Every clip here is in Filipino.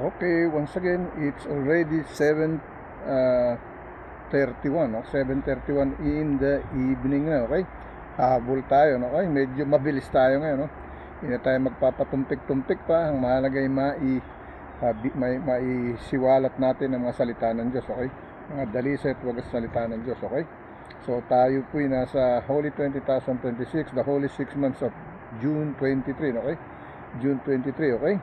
Okay, once again, it's already 7:31, no? 7:31 in the evening na, okay? Habol tayo, no? Okay? Medyo mabilis tayo ngayon, no? Hindi na tayo magpapatumpik-tumpik pa. Ang mahalaga ay maisiwalat natin ang mga salita ng Diyos, okay? Mga dalisay at wagas salita ng Diyos, okay? So tayo po ay nasa Holy 2026, the Holy 6 months of June 23, okay? June 23, okay?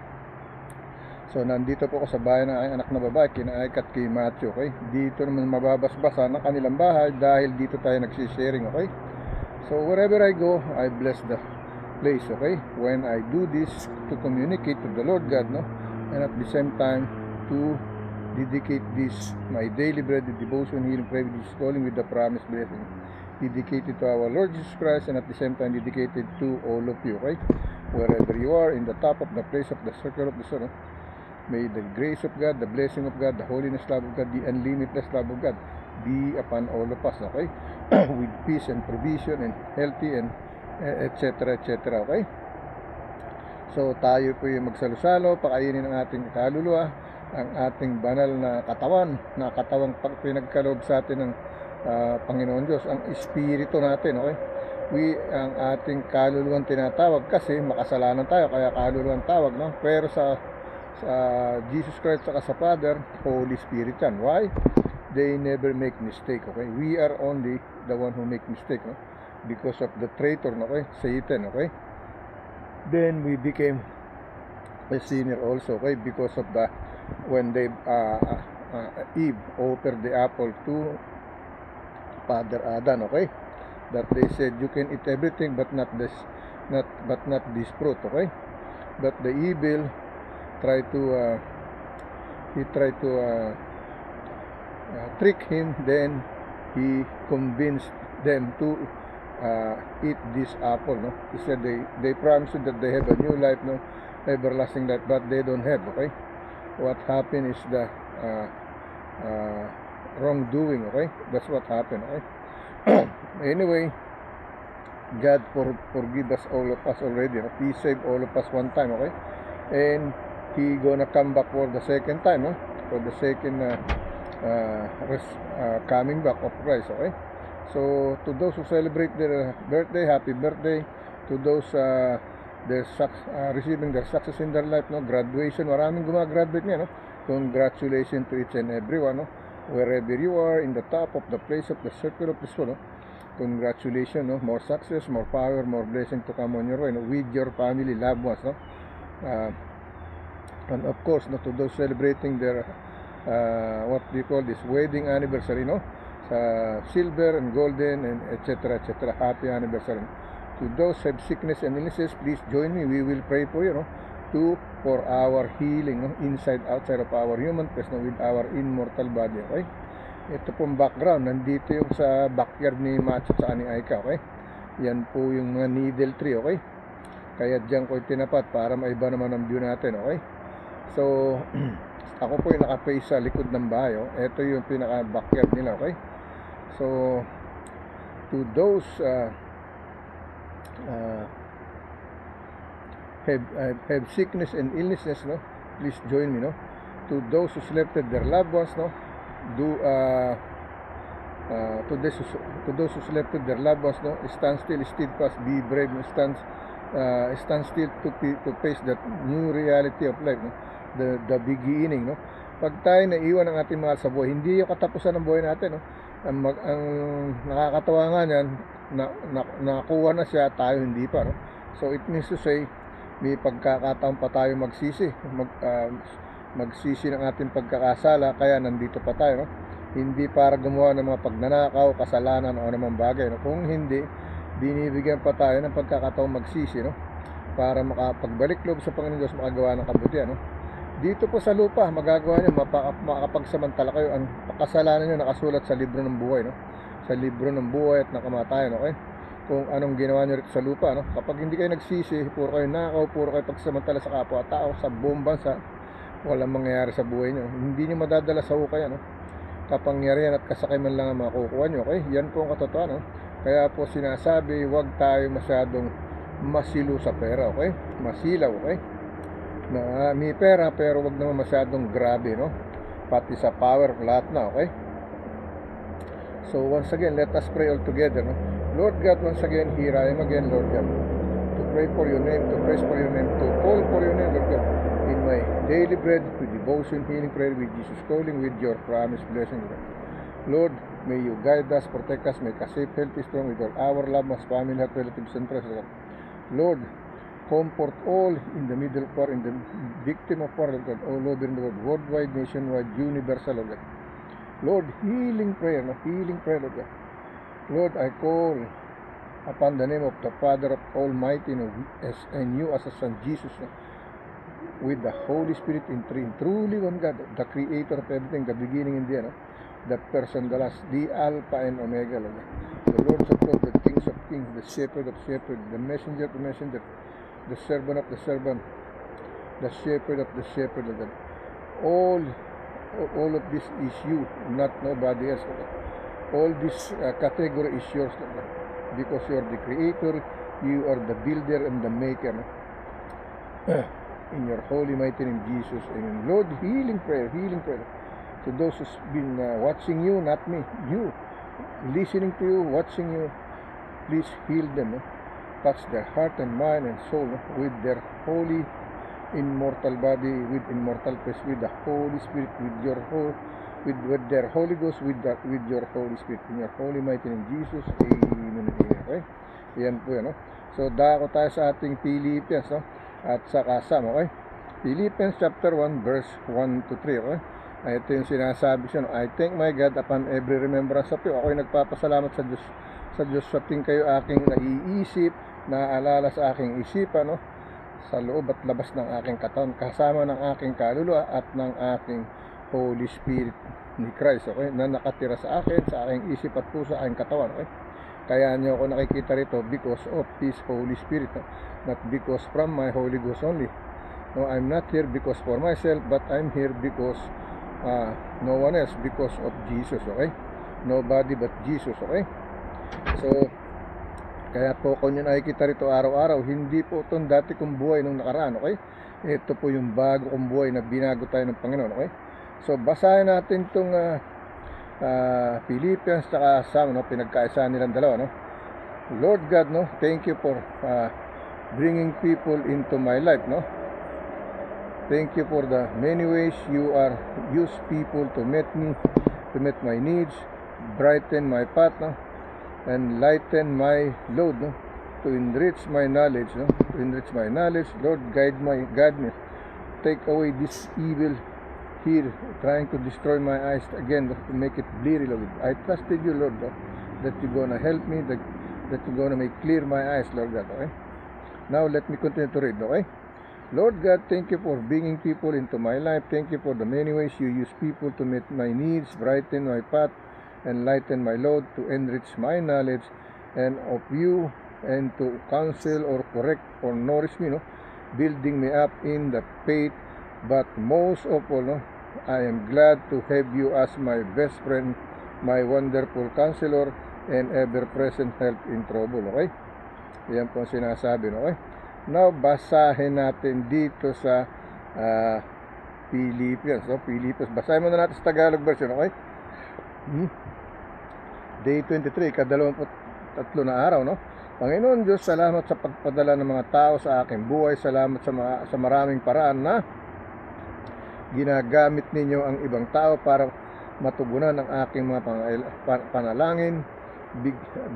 So nandito po ako sa bahay ng aking anak na babae, kina Ike at kay Matthew, okay? Dito naman mababasbasa ng kanilang bahay dahil dito tayo nagsisharing, okay? So wherever I go, I bless the place, okay? When I do this to communicate to the Lord God, no? And at the same time to dedicate this, my daily bread, the devotion, healing, prayer, this calling with the promised blessing, dedicated to our Lord Jesus Christ, and at the same time dedicated to all of you, okay? Wherever you are, in the top of the place of the circle of the sun, may the grace of God, the blessing of God, the holiness love of God, the unlimited love of God be upon all of us, okay? With peace and provision and healthy and etc. etc. Okay? So tayo po yung magsalo-salo, pakainin ang ating kaluluwa, ang ating banal na katawang pinagkaloob sa atin ng Panginoon Diyos, ang espiritu natin, okay? Ang ating kaluluwang tinatawag kasi makasalanan tayo, kaya kaluluwang tawag, no? Pero sa Jesus Christ at sa Father, Holy Spirit yan. Why? They never make mistake, okay? We are only the one who make mistake, no? Because of the traitor, okay? Satan, okay? Then we became a sinner also, okay? Because of when they Eve offered the apple to Father Adam, okay? That they said you can eat everything but not this fruit, okay? But the evil tried to trick him. Then he convinced them to eat this apple, no? He said they promised that they have a new life, no, everlasting life, but they don't have, okay? What happened is the wrongdoing, okay? That's what happened, okay? Anyway, God forgive us, all of us already, no? He saved all of us one time, okay? And He gonna come back for the second time, no? For the second coming back of Christ, okay? So to those who celebrate their birthday, happy birthday. To those receiving their success in their life, no? Graduation, maraming gumagraduate niya, no? Congratulations to each and everyone, no? Wherever you are, in the top of the place of the circle of the sun, no? Congratulations, no? More success, more power, more blessing to come on your way, no? With your family, loved ones, no? And of course, no, to those celebrating their what do you call this, wedding anniversary, no? Silver and golden and etc. etc. Happy anniversary. To those who have sickness and illnesses, please join me. We will pray for you, no? For our healing, no? Inside, outside of our human flesh, no? With our immortal body, okay? Ito pong background, nandito yung sa backyard ni Macho sa ni Aika, okay? Yan po yung mga needle tree, okay? Kaya diyan ko tinapat para maiba naman ang view natin, okay? So ako po yung naka-face sa likod ng bahay, oh. Ito yung pinaka-backyard nila, okay? So to those have sickness and illnesses, no, please join me, no? To those who selected their loved ones, no, to those who selected their loved ones, no, stand still, steadfast, be brave, no? Stand still to face that new reality of life, no? The beginning, no? Pag tayo naiwan ng ating mahal sa buhay, hindi yung katapusan ng buhay natin, no? Ang nakakatawa nga niyan, nakuha na siya, tayo hindi pa, no? So it means to say, may pagkakataon pa tayo magsisi ng ating pagkakasala, kaya nandito pa tayo, no? Hindi para gumawa ng mga pagnanakaw, kasalanan o anumang bagay, no? Kung hindi, binibigyan pa tayo ng pagkakataon magsisi, no? Para makapagbalik loob sa Panginoon Diyos, makagawa ng kabutihan, no? Dito po sa lupa, magagawa nyo, makakapagsamantala kayo. Ang kasalanan nyo nakasulat sa libro ng buhay, no? Sa libro ng buhay at ng kamatayan, okay? Kung anong ginawa nyo rito sa lupa, no? Kapag hindi kayo nagsisi, puro kayo nakaw, puro kayo pagsamantala sa kapwa-tao, sa buong bansa, walang mangyayari sa buhay nyo. Hindi nyo madadala sa hukay, no? Kapangyarihan at kasakay man lang ang makukuha nyo, okay? Yan po ang katotohanan, no? Kaya po sinasabi, huwag tayo masyadong masilo sa pera, okay? Masilaw, okay? na may pera pero wag naman masyadong grabe, no? Pati sa power, lahat na, okay? So once again, let us pray all together, no? Lord God, once again, here I am again, Lord God, to pray for your name, to praise for your name, to call for your name, Lord God, in my daily bread, with devotion, healing prayer, with Jesus calling, with your promised blessing, Lord. Lord, may you guide us, protect us, make us safe, healthy, strong, with all our loved ones, family, health, relatives, and friends, Lord. Lord, comfort all in the middle of war, in the victim of war, Lord, all over in the world, worldwide, nationwide, universal, Lord. Lord, healing prayer, no? Healing prayer, Lord. Lord, I call upon the name of the Father of Almighty, no? And you as a Son, Jesus, no? With the Holy Spirit in three, truly one God, the Creator of everything, the beginning and the end, no? The person, the last, the Alpha and Omega, Lord. The Lords of Lords, the Kings of Kings, the Shepherd of Shepherds, the Messenger of the Messenger, the Servant of the Servant, the Shepherd of the Shepherd, Lord. All of this is you, not nobody else, Lord. All this category is yours, Lord, because you are the Creator, you are the builder and the maker, no? In your holy mighty name, Jesus, amen. Lord, healing prayer, to those who's been watching you, not me, you, listening to you, watching you, please heal them, no? Touch their heart and mind and soul, no? With their holy immortal body, with immortal flesh, with the Holy Spirit, with your whole, with their Holy Ghost, with your Holy Spirit, in your holy mighty name, Jesus, amen, amen. Okay, yan po yan, no? So dako tayo sa ating Philippians, no? At sa kasama, okay? Philippians chapter 1 verse 1 to 3, okay? Ito yung sinasabi siya, no? I thank my God upon every remembrance of you. Ako'y nagpapasalamat sa Diyos sa ting kayo aking naiisip, naaalala sa aking isipan, no? Sa loob at labas ng aking katawan, kasama ng aking kaluluwa at ng aking Holy Spirit ni Christ, okay? Na nakatira sa akin, sa aking isip at puso, sa aking katawan, okay? Kaya niyo ako nakikita rito because of His Holy Spirit, no? Not because from my Holy Ghost only. No, I'm not here because for myself, but I'm here because no one else, because of Jesus, okay? Nobody but Jesus, okay? So, kaya po kung nyo nakikita rito araw-araw, hindi po itong dati kong buhay nung nakaraan, okay? Ito po yung bago kong buhay na binago tayo ng Panginoon, okay? So, basahin natin itong Philippians tsaka Psalm, no? Pinagkaisa nilang dalawa, no? Lord God, no? Thank you for bringing people into my life, no? Thank you for the many ways you are use people to meet me, to meet my needs, brighten my path, no? And lighten my load, no? To enrich my knowledge, no? To enrich my knowledge, Lord, guide me, take away this evil here, trying to destroy my eyes again, to make it bleary, Lord. I trusted you, Lord, no? That you're gonna help me, that you're gonna make clear my eyes, Lord God, okay? Now let me continue to read, okay? Lord God, thank you for bringing people into my life. Thank you for the many ways you use people to meet my needs, brighten my path, and lighten my load, to enrich my knowledge and of you, and to counsel or correct or nourish me, no? Building me up in the faith. But most of all, no, I am glad to have you as my best friend, my wonderful counselor, and ever-present help in trouble, okay? Yan po ang sinasabi, no, okay? Now, basahin natin dito sa Philippians, no? Philippians. Basahin muna natin sa Tagalog version, okay? Day 23, ika-23 na araw, no? Panginoon Diyos, salamat sa pagpadala ng mga tao sa aking buhay. Salamat sa maraming paraan na ginagamit ninyo ang ibang tao para matugunan ang aking mga panalangin,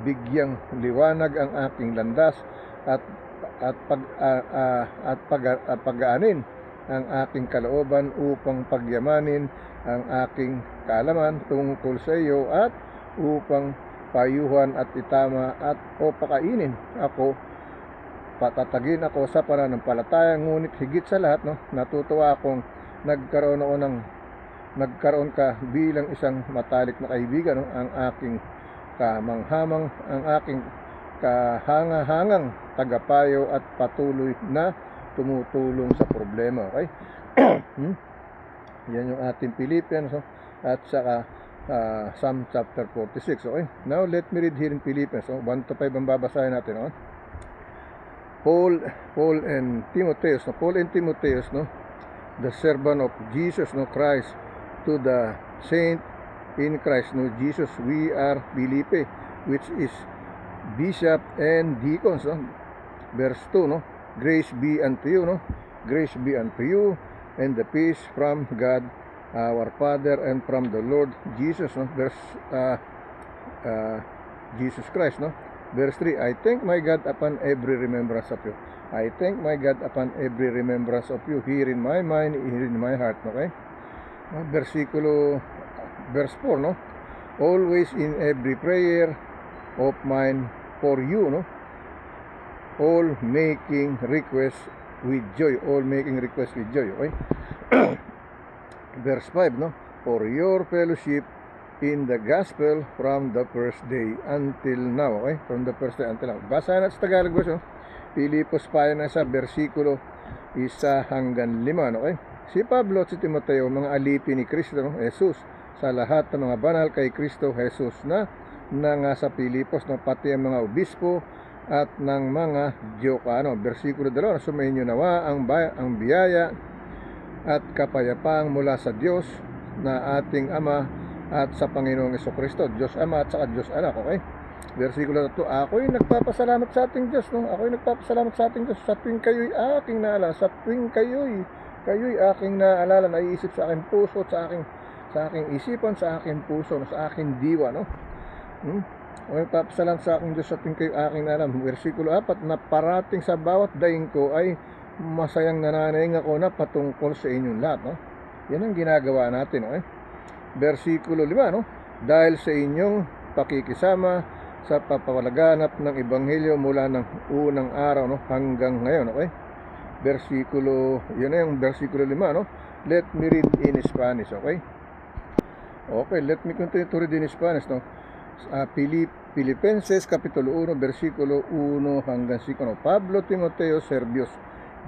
bigyang liwanag ang aking landas, at pagaanin ang aking kalooban upang pagyamanin ang aking kaalaman tungkol sa iyo, at upang payuhan at itama at o pakainin ako, patatagin ako sa pananampalataya. Ngunit higit sa lahat, no, natutuwa akong nagkaroon ka bilang isang matalik na kaibigan, no? Ang aking kamanghamang, ang aking kahangahangang tagapayo at patuloy na tumutulong sa problema, okay? Yan yung ating Philippians, no? At saka Psalm chapter 46, okay? Now let me read here in Philippians, 1 to 5 ang babasahin natin, okay? Paul and Timotheus, no? Paul and Timotheus, no? The servant of Jesus, no? Christ, to the saint in Christ, no? Jesus, we are Filipe, which is bishop and deacons, no? Verse 2, no? Grace be unto you, no? Grace be unto you, and the peace from God our Father and from the Lord Jesus, no? Jesus Christ, no? Verse 3, I thank my God upon every remembrance of you. I thank my God upon every remembrance of you, here in my mind, here in my heart, okay? Verse 4, no? Always in every prayer of mine for you, no? All making requests with joy. All making requests with joy, okay? Verse 5, no? For your fellowship in the gospel from the first day until now, okay? From the first day until now. Basahin natin sa Tagalog version. Pilipos pa na sa versikulo 1 hanggang 5, okay? Si Pablo at si Timoteo, mga alipin ni Kristo, no? Jesus, sa lahat ng mga banal kay Kristo Jesus na nga sa Pilipos, no? Pati ang mga obispo at ng mga Diokano. Versikulo 2, sumayin nyo nawa ang biyaya at kapayapang mula sa Diyos na ating Ama at sa Panginoong Jesucristo, Diyos Ama at saka Diyos Anak, okay? Versikulo 3, ako'y nagpapasalamat sa ating Diyos, no? Ako'y nagpapasalamat sa ating Diyos sa tuwing kayo'y aking naalala, sa tuwing kayo'y aking naalala, naiisip sa aking puso, sa aking isipan, sa aking puso, no? Sa aking diwa, no? Ako'y nagpapasalamat sa aking Diyos sa tuwing kayo'y aking naalala. Versikulo 4, na parating sa bawat daing ko ay masayang nananaing ako na patungkol sa inyong lahat, no? Yan ang ginagawa natin, okay? Versikulo 5, no? Dahil sa inyong pakikisama sa papalaganap ng ebanghelyo mula ng unang araw, no, hanggang ngayon, okay? Yun na yung versikulo 5, no? Let me read in Spanish, okay? Okay, let me continue to read in Spanish, no? Filipenses capítulo 1, versikulo 1 hanggang 5, no? Pablo Timoteo, Serbios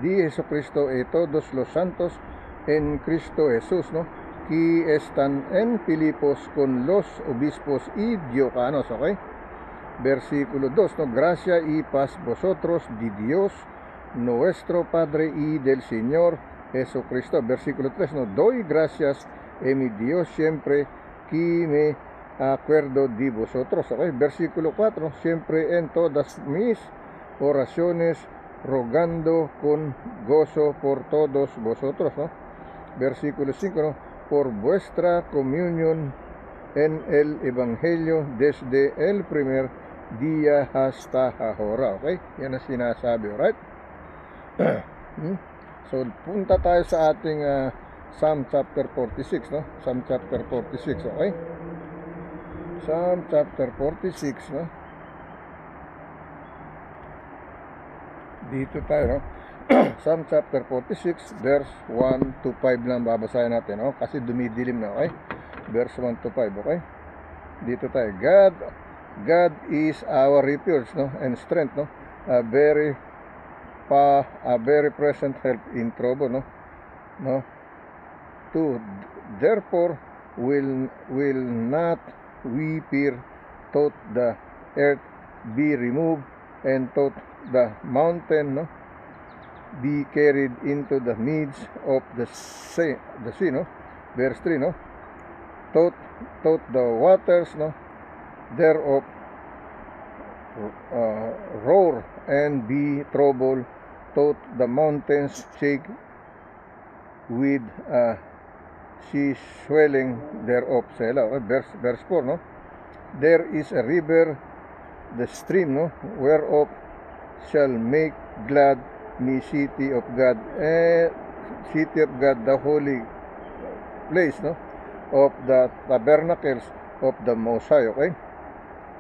di Jesucristo y todos los santos en Cristo Jesús, no? Que están en Filipos con los obispos y diáconos, okay? Versículo 2, no, gracia y paz vosotros de Dios nuestro Padre y del Señor Jesucristo. Versículo 3, no, doy gracias a mi Dios siempre que me acuerdo de vosotros, okay? Versículo 4, siempre en todas mis oraciones rogando con gozo por todos vosotros, no? Versículo 5, no, por vuestra comunión en el Evangelio desde el primer día hasta ahora, okay? Yan ang sinasabi, right? So, punta tayo sa ating Psalm chapter 46, no? Psalm chapter 46, okay? Psalm chapter 46, no? Dito tayo, no? Psalm chapter 46, verse 1 to 5 lang babasahin natin, no? Kasi dumidilim na, okay? Verse 1 to 5, okay? Dito tayo. God is our refuge, no? And strength, no? A very present help in trouble, no? No? 2. Therefore will not we fear, though the earth be removed, and though the mountain, no, be carried into the midst of the sea, no? Verse 3, no? Though the waters, no, thereof roar and be troubled, though the mountains shake with sea swelling thereof. Selah. Verse 4, no? There is a river, the stream, no, whereof shall make glad me city of God, the holy place, no, of the tabernacles of the Most High, okay?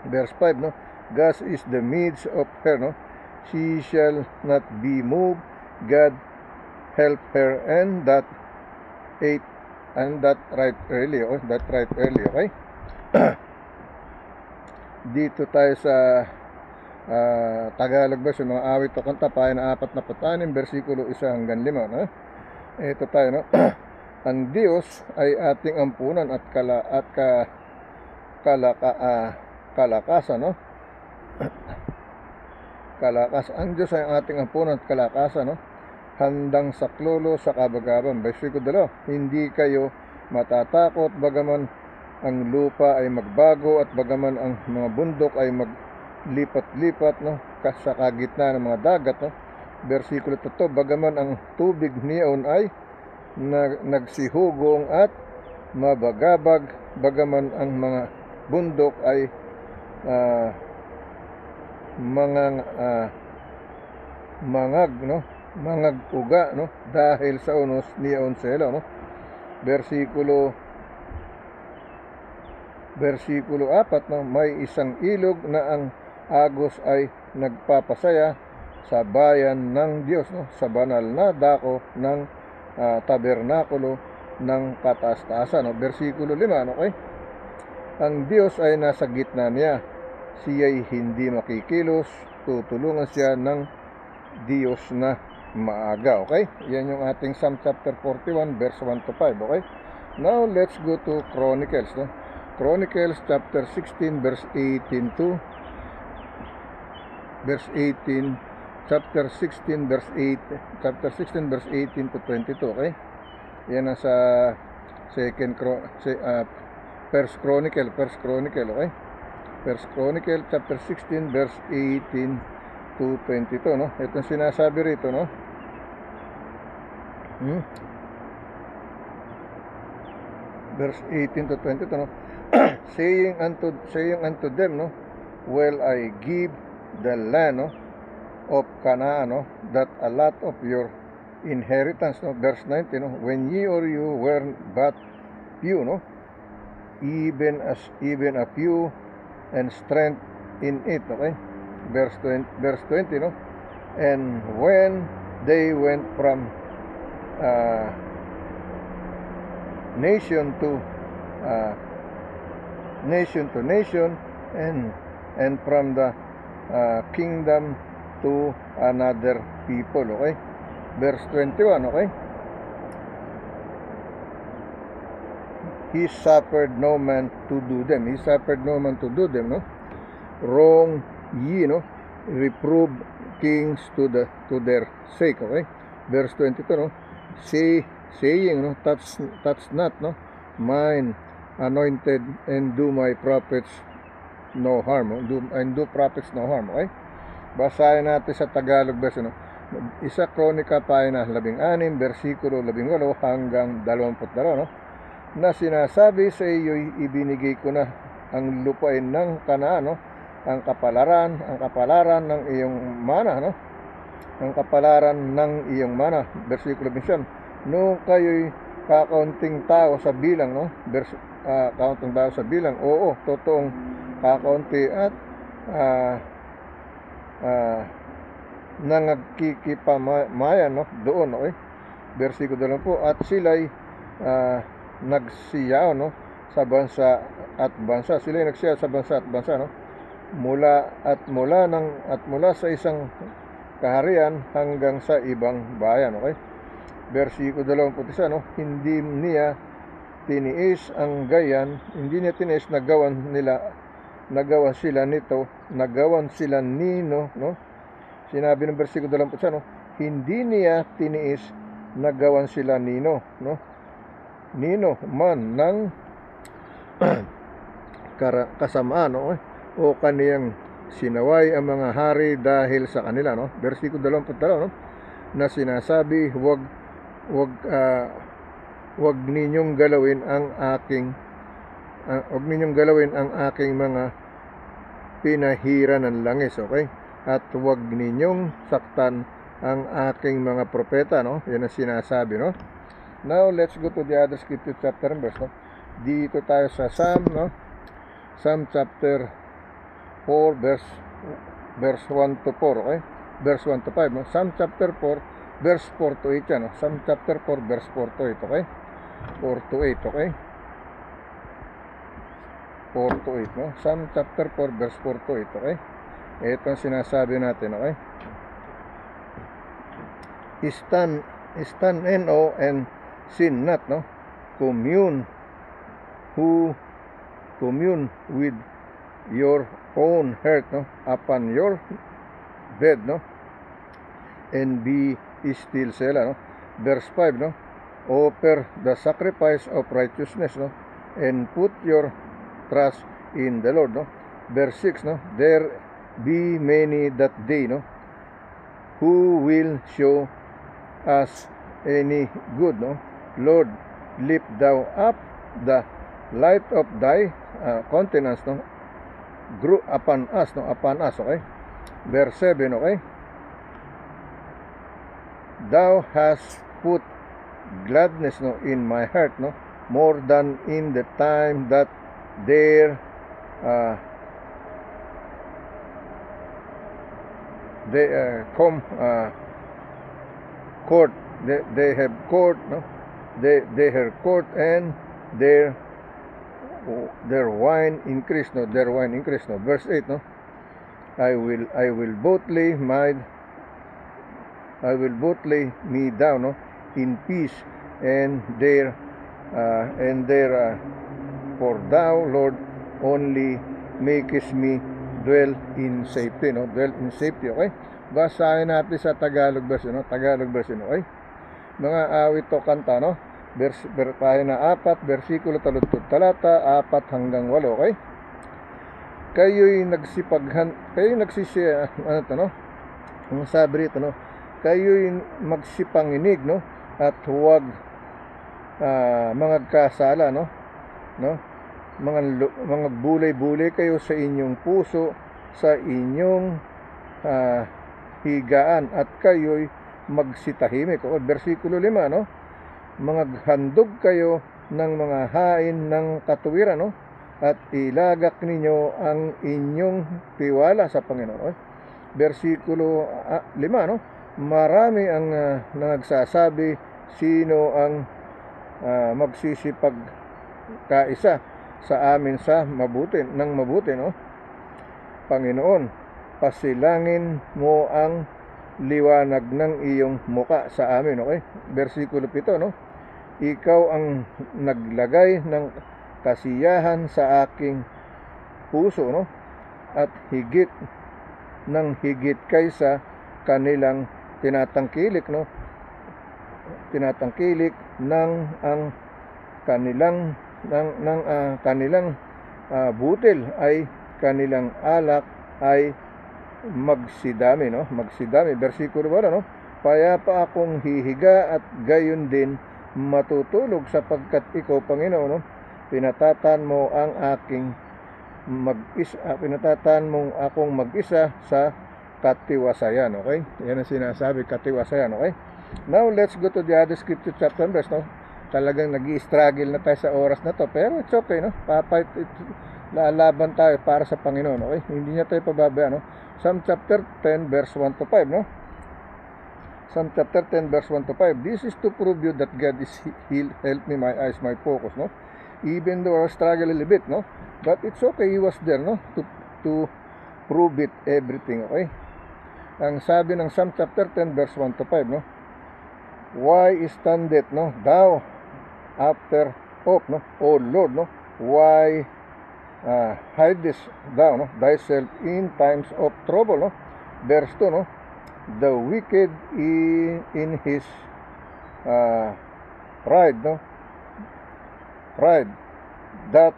Verse 5, no, God is the midst of her, no, she shall not be moved, God help her, and that right early, okay? Dito tayo sa Tagalog version, mga awit o kanta, pahay na 46, versikulo 1 hanggang 5, no? Ito tayo, no? Ang Diyos ay ating ampunan at kalakasan, no? kalakas. Ang Diyos ay ang ating ampunan at kalakasan, no? Handang saklolo sa kabagaban. Versikulo 2, hindi kayo matatakot bagaman ang lupa ay magbago at bagaman ang mga bundok ay maglipat-lipat, no? Sa kagitna ng mga dagat, no? Versikulo 3, bagaman ang tubig niyaon ay nagsihugong at mabagabag, bagaman ang mga bundok ay mangag, no? Mangag-uga, no? Dahil sa unos niyaon selo, no? Versikulo 4, no? May isang ilog na ang agos ay nagpapasaya sa bayan ng Diyos, no? Sa banal na dako ng tabernakulo ng kataas-taasan, no? Versikulo 5, okay? Ang Diyos ay nasa gitna niya, siya'y hindi makikilos, tutulungan siya ng Diyos na maaga, okay? Yan yung ating Psalm chapter 41 verse 1 to 5, okay? Now let's go to Chronicles, no? Chronicles chapter 16 verse 18 to verse 18, chapter 16 verse 8, chapter 16 verse 18 to 22, okay? Yan ang sa First Chronicle, okay? First Chronicle chapter 16 verse 18 to 22, no? Itong sinasabi rito, no? Verse 18 to 22, no? saying unto them, no, will I give the land, no, of Canaan, no, that a lot of your inheritance, no. Verse 19, no, when ye or you were but few, no, even a few, and strength in it, okay? Verse 20, no, and when they went from nation to nation, and from the kingdom to another people, okay? Verse 21, okay? He suffered no man to do them. He suffered no man to do them, no? Wrong ye, no? Reprove kings to their sake, okay? Verse 22, no? Saying, no? Touch not, no? Mine anointed, and do my prophets no harm, and do prophets no harm, okay? Basahin natin sa Tagalog verse, no? Isa Kronika pahina 16, versikulo 18 hanggang 22, no? Na sinasabi sa iyo'y ibinigay ko na ang lupain ng Kanaan, no? Ang kapalaran ng iyong mana, no? Ang kapalaran ng iyong mana. Versikulo 21, no kayo'y kakaunting tao sa bilang, no? Kaunting tao sa bilang, oo, totoong kakaunti at nangagkikipamayan, no? Doon, okay? Versikulo 20, at sila'y nagsiyaw, no, sa bansa at bansa. Sila nagsiyaw sa bansa at bansa, no, mula sa isang kaharian hanggang sa ibang bayan, okay? Versikulo 21, no, hindi niya tiniis ang gayan, hindi niya tiniis nagawan sila nino, no? Sinabi ng versikulo 21, no, hindi niya tiniis nagawan sila nino man ng kasamaan, no? O kaniyang sinaway ang mga hari dahil sa kanila, no? Versikulo 22, no, na sinasabi, wag ninyong galawin ang aking mga pinahira ng langis, okay? At wag ninyong saktan ang aking mga propeta, no? Yan ang sinasabi, no? Now, let's go to the other scripture chapter and verse, no? Dito tayo sa Psalm, no? Psalm chapter 4, verse 1 to 4, okay? Verse 1 to 5, no? Psalm chapter 4, verse 4 to 8, yan, no? Psalm chapter 4, verse 4 to 8, okay? 4 to 8, okay? 4 to 8, no? Psalm chapter 4, verse 4 to 8, okay? Ito ang sinasabi natin, okay? Stand and sin not, no? Commune with your own heart, no? Upon your bed, no, and be still sila, no. Verse 5, no, offer the sacrifice of righteousness, no, and put your trust in the Lord, no. Verse 6, no, there be many that day, no, who will show us any good, no. Lord, lift thou up the light of thy countenance, no, grew upon us, no, upon us, okay. Verse 7, okay, thou hast put gladness, no, in my heart, no, more than in the time that there they come court, they have court, no, they have court, and their wine increase, no, their wine increase, no. Verse 8, no, I will both lay me down, no, in peace, and there for thou, Lord, only makest me dwell in safety, no, dwell in safety, okay. Basahin natin sa Tagalog version, no, Tagalog version, okay. Mga awit o kanta, no, tayo na 4, versikulo taludtod talata 4 hanggang 8, okay. Kayo'y ano to, no, ang sabi rito, no, kayo'y magsipanginig, no, at huwag mga kasala, no, mga bulay-bulay kayo sa inyong puso, sa inyong higaan, at kayo'y magsitahimik. O versikulo 5, no, handog kayo ng mga hain ng katuwiran, no, at ilagak ninyo ang inyong tiwala sa Panginoon. Versikulo 5, no, marami ang nagsasabi, sino ang magsisipag kaisa sa amin sa mabuti, no. Panginoon, pasilangin mo ang liwanag ng iyong muka sa amin, okay. Versikulo 7, no, ikaw ang naglagay ng kasiyahan sa aking puso, no, at higit kaysa kanilang tinatangkilik, no, ng ang kanilang butil ay kanilang alak ay magsidami, no, magsidami. Versikulo 8, no, payapa akong hihiga at gayon din matutulog, sapagkat ikaw, Panginoon, no, pinatatan mo akong mag-isa sa katiwasayan, okay. Yan ang sinasabi, katiwasayan, okay. Now let's go to the other scripture chapter and verse, no. Talagang nag-i-struggle na tayo sa oras na to, pero it's okay, no. Lalaban tayo para sa Panginoon, okay. Hindi niya tayo pababayaan, no. Psalm chapter 10 verse 1 to 5, no. Psalm chapter 10 verse 1 to 5. This is to prove you that God is help me, my eyes, my focus, no. Even though I struggle a little bit, no, but it's okay, He was there, no, to prove it everything, okay. Ang sabi ng Psalm chapter 10 verse 1 to 5, no, why standeth, no, thou after off, no, O Lord, no, why hidest thou, no, thyself in times of trouble, no. Verse 2, no, the wicked in his pride, no, pride that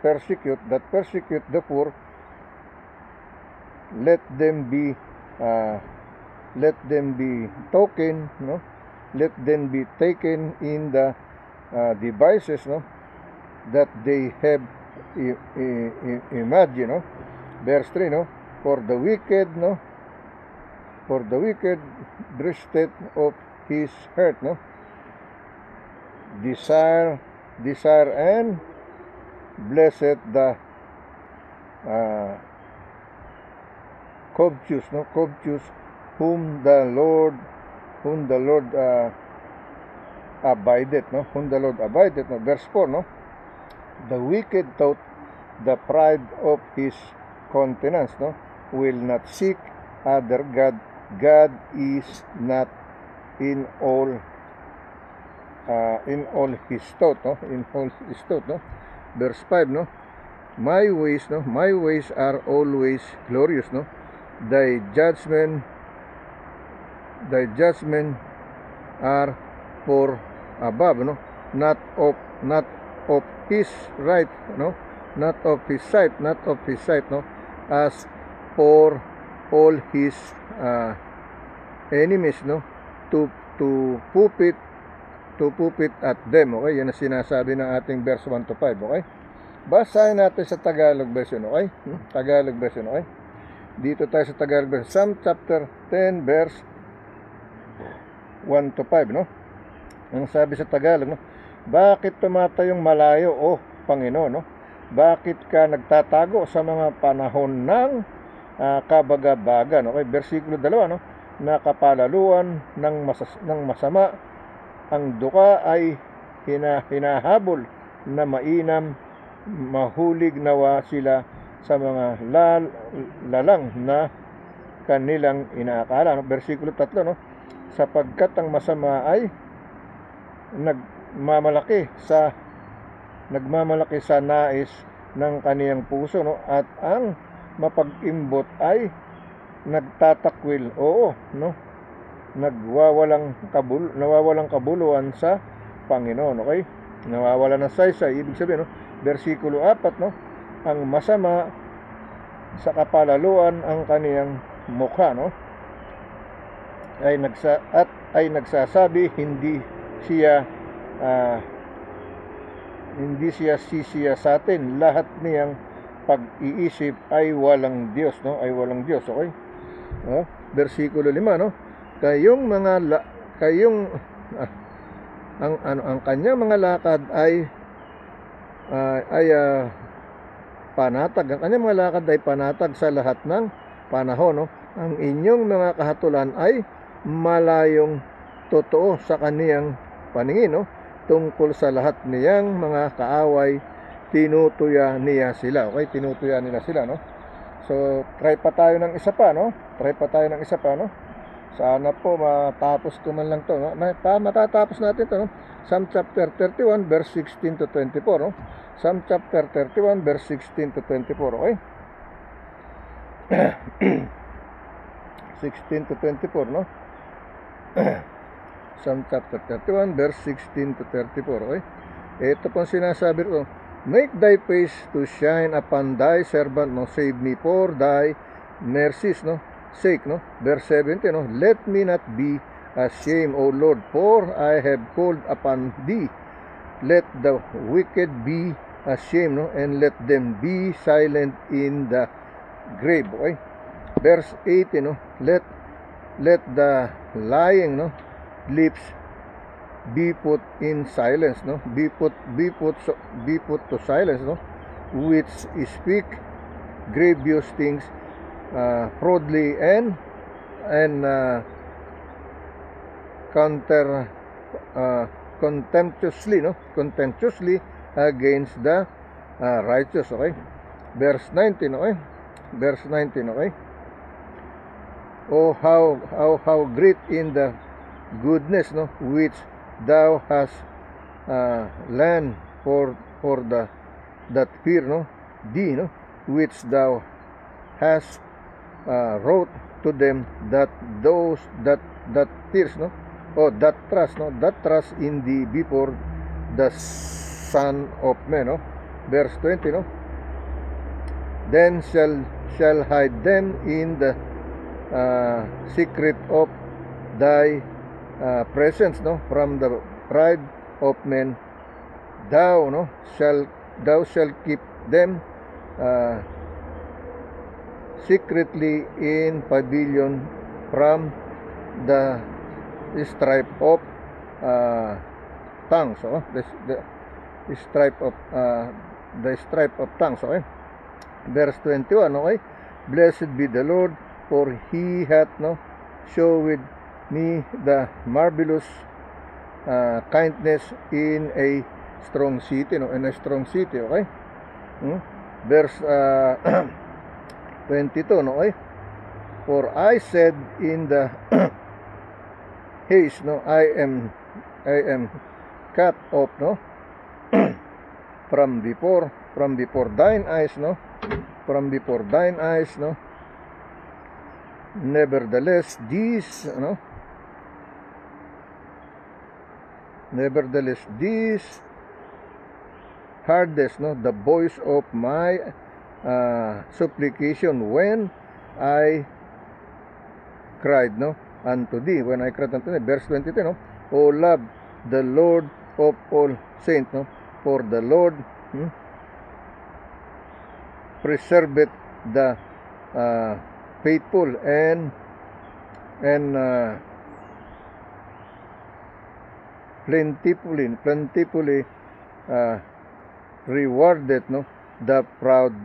persecute the poor, let them be taken, no, let them be taken in the devices, no, that they have imagined, no. Verse 3, no, for the wicked breasteth of his heart, no, desire and blessed the covetous, no, whom the Lord abideth, no, Verse 4, no, the wicked thought the pride of his countenance, no, will not seek other God. God is not in all his thought, no, Verse 5, no, My ways, no? My ways are always glorious, no? Thy judgment are for above, no? Not of his right, no? Not of his sight, no? As for all his enemies, no? To pupit at them, okay? Yan ang sinasabi ng ating verse 1 to 5, okay? Basahin natin sa Tagalog version, okay? Tagalog version, okay? Dito tayo sa Tagalog version. Psalm chapter 10 verse 1 to 5, no? Ang sabi sa Tagalog, no? Bakit tumatayong malayo, o Panginoon, no? Bakit ka nagtatago sa mga panahon ng kabagabagan, okay? Versikulo 2, no? Nakapalaluan ng masama, ang duka ay hinahabol na mainam, mahulig nawa sila sa mga lalang na kanilang inaakala, no? Versikulo 3, no? Sapagkat ang masama ay nagmamalaki sa nais ng kaniyang puso, no? At ang mapag-imbot ay nagtatakwil, oo, no? Nawawalang kabuluhan sa Panginoon, okay? Nawawalan ng saysay, ibig sabihin, no? Versikulo 4, no? Ang masama sa kapalaluan ang kaniyang mukha, no? Ay nagsasabi hindi siya sisiya sa atin, lahat niyang pag-iisip ay walang Diyos, no? Ay walang Diyos, okay? No? Versikulo 5, no? Ang kanyang mga lakad ay panatag. Ang kanyang mga lakad ay panatag sa lahat ng panahon, no? Ang inyong mga kahatulan ay malayong totoo sa kaniyang paningin, no? Tungkol sa lahat niyang mga kaaway, tinutuya niya sila, okay? Tinutuya nila sila, no? So, try pa tayo ng isa pa, no? Sana po matapos ko man lang to, no? Matatapos natin to, no? Psalm chapter 31 verse 16 to 24, no? Psalm chapter 31 verse 16 to 24, okay? 16 to 24, no? Psalm chapter 31 verse 16 to 34, okay? Ito pong sinasabi ko, make thy face to shine upon thy servant, no? Save me for thy mercies, no? Sake, no? Verse 17, no? Let me not be ashamed, O Lord, for I have called upon thee. Let the wicked be ashamed, no? And let them be silent in the grave, okay? Verse 18, no? Let the lying, no, lips be put in silence, no? Be put to silence, no? Which speak grievous things proudly and contemptuously, no? Contemptuously against the righteous, okay? Verse 19, okay? Verse 19, okay? Oh, how great in the goodness, no, which thou hast land for that fear, no, thee, no, which thou hast wrote to them that fears, no, oh, that trust in thee before the Son of Man, no. Verse 20, no, then shall hide them in the secret of thy presence, no, from the pride of men. Thou shall keep them secretly in pavilion from the stripe of tongues, oh, the stripe of tongues, okay? Verse 21, okay? Blessed be the Lord, for he hath, no, showed me the marvelous kindness in a strong city, no, in a strong city, okay? Verse 22, no, okay? For I said in the haste, no, I am cut off, no? from before thine eyes, no? From before thine eyes, no? Nevertheless, these hardest, no, the voice of my supplication when I cried, no, unto thee, when I cried unto thee. Verse 22, no? O love the Lord of all saints, no? For the Lord preserveth the faithful and plentifully rewarded, no, the proud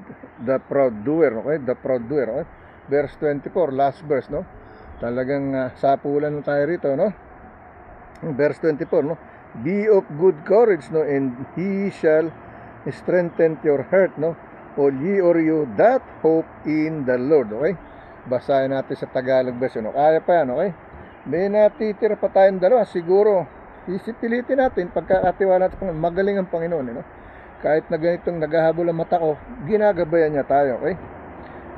doer, okay? The proud doer, okay? Verse 24, last verse, no? Talagang sapulan tayo rito, no? Verse 24, no? Be of good courage, no, and he shall strengthen your heart, no? All ye or you that hope in the Lord, okay? Basahin natin sa Tagalog version, no? Kaya pa yan, okay? May natitira pa tayong dalawa, siguro isipilitin natin, pagkakatiwala natin, magaling ang Panginoon, no? Kahit na ganitong naghahabol ang mata ko, ginagabayan niya tayo, okay?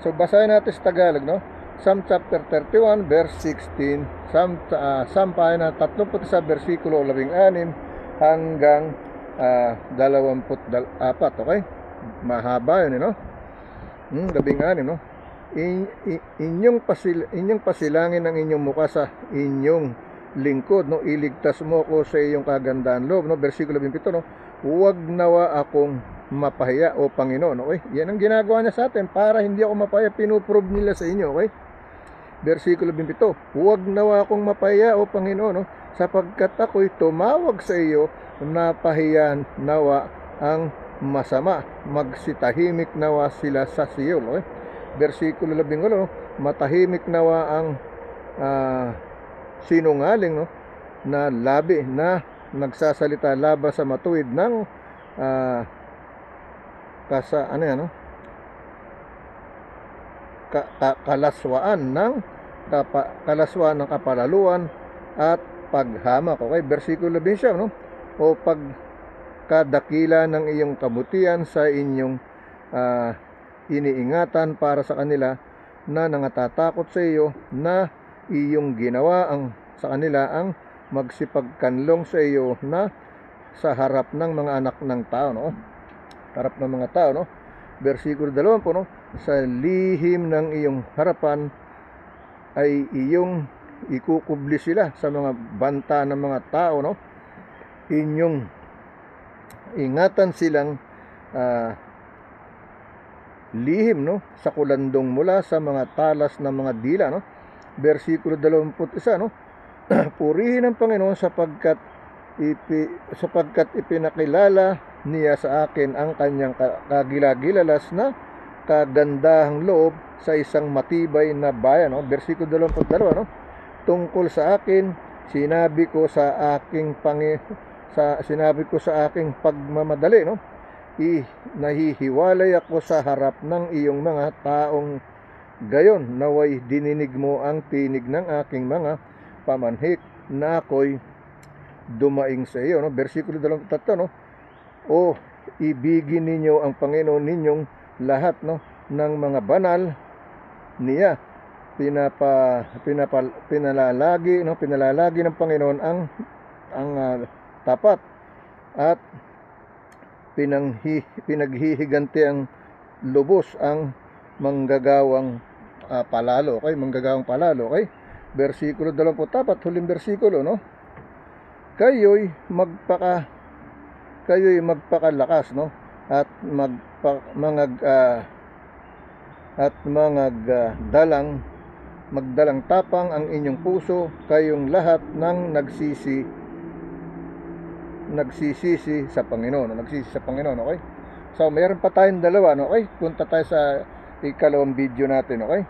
So basahin natin sa Tagalog, no? Psalm chapter 31 verse 16, Psalm pahina 31 versikulo 16 hanggang 24, okay? Mahaba yun, no? 16, no? Inyong pasilangin ang inyong mukha sa inyong lingkod, no? Iligtas mo ko sa iyong kagandahan loob, no? Versikulo 27, no? Huwag nawa akong mapahiya, o Panginoon, okay? Yan ang ginagawa niya sa atin para hindi ako mapahiya, pinuprove nila sa inyo, okay? Versikulo 27, huwag nawa akong mapahiya, o Panginoon, no? Sapagkat ako'y tumawag sa iyo, napahiyan nawa ang masama, magsitahimik nawa sila sa Siyon, okay? Versikulo 18, no? Matahimik nawa ang sinungaling, no, na labi na nagsasalita laban sa matuwid ng kalaswaan ng kapalaluan at paghamak, okay? Versikulo 20, no? O pagkadakila ng iyong kabutihan sa inyong iniingatan para sa kanila na nangatatakot sa iyo, na iyong ginawa sa kanila ang magsipagkanlong sa iyo na sa harap ng mga anak ng tao, no? Harap ng mga tao, no? Versikulo 20, no? Sa lihim ng iyong harapan ay iyong ikukubli sila sa mga banta ng mga tao, no? Inyong ingatan silang lihim, no? Sa kulandong mula sa mga talas ng mga dila, no? Versikulo 21, no? Purihin ang Panginoon sapagkat ipinakilala niya sa akin ang kanyang kagilagilalas na kagandahang loob sa isang matibay na bayan, no? Versikulo 22, no? Tungkol sa akin, sinabi ko sa aking pagmamadali, no? Nahihiwalay ako sa harap ng iyong mga taong gayon, naway dininig mo ang tinig ng aking mga pamanhik na ako'y dumaing sa iyo, no? Versikulo 23, no? O ibigin ninyo ang Panginoon ninyong lahat, no, ng mga banal niya. Pinalalagi ng Panginoon ang tapat at pinaghihiganti ang lubos ang manggagawang palalo, okay? Manggagawang palalo, okay? Versikulo 24, huling versikulo, no? Kayo'y magpakalakas, no? At magdalang tapang ang inyong puso, kayong lahat ng nagsisisi sa Panginoon, okay? So mayroon pa tayong dalawa, no? Okay? Punta tayo sa ikalawang video natin, okay?